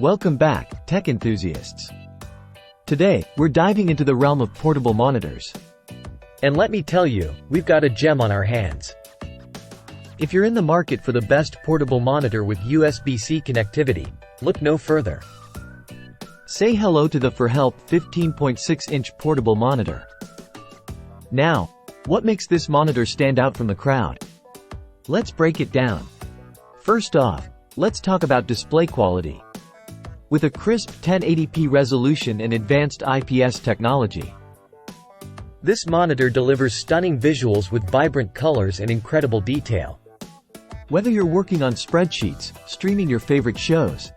Welcome back, tech enthusiasts. Today, we're diving into the realm of portable monitors. And let me tell you, we've got a gem on our hands. If you're in the market for the best portable monitor with USB-C connectivity, look no further. Say hello to the ForHelp 15.6-inch portable monitor. Now, what makes this monitor stand out from the crowd? Let's break it down. First off, let's talk about display quality. With a crisp 1080p resolution and advanced IPS technology, this monitor delivers stunning visuals with vibrant colors and incredible detail. Whether you're working on spreadsheets, streaming your favorite shows,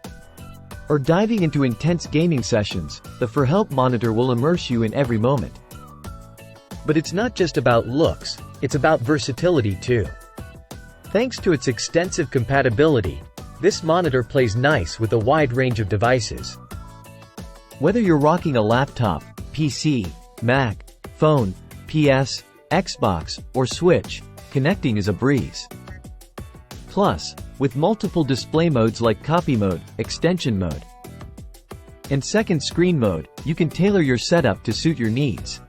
or diving into intense gaming sessions, the ForHelp monitor will immerse you in every moment. But it's not just about looks, it's about versatility too. Thanks to its extensive compatibility, this monitor plays nice with a wide range of devices. Whether you're rocking a laptop, PC, Mac, phone, PS, Xbox, or Switch, connecting is a breeze. Plus, with multiple display modes like copy mode, extension mode, and second screen mode, you can tailor your setup to suit your needs.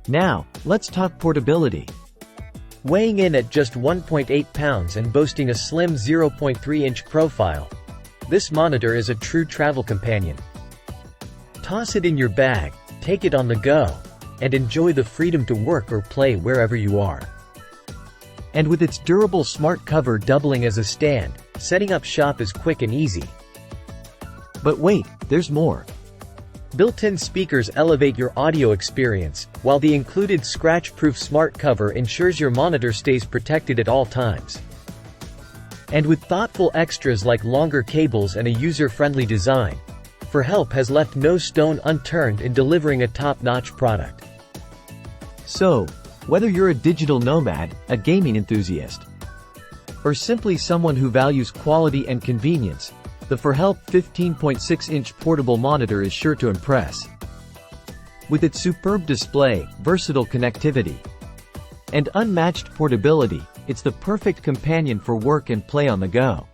Now, let's talk portability. Weighing in at just 1.8 pounds and boasting a slim 0.3-inch profile, this monitor is a true travel companion. Toss it in your bag, take it on the go, and enjoy the freedom to work or play wherever you are. And with its durable smart cover doubling as a stand, setting up shop is quick and easy. But wait, there's more. Built-in speakers elevate your audio experience, while the included scratch-proof smart cover ensures your monitor stays protected at all times. And with thoughtful extras like longer cables and a user-friendly design, ForHelp has left no stone unturned in delivering a top-notch product. So, whether you're a digital nomad, a gaming enthusiast, or simply someone who values quality and convenience, the ForHelp 15.6-inch portable monitor is sure to impress. With its superb display, versatile connectivity, and unmatched portability, it's the perfect companion for work and play on the go.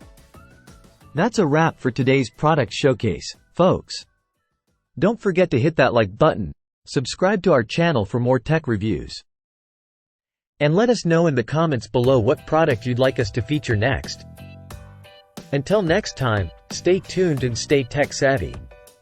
That's a wrap for today's product showcase, folks. Don't forget to hit that like button, subscribe to our channel for more tech reviews, and let us know in the comments below what product you'd like us to feature next. Until next time, stay tuned and stay tech savvy.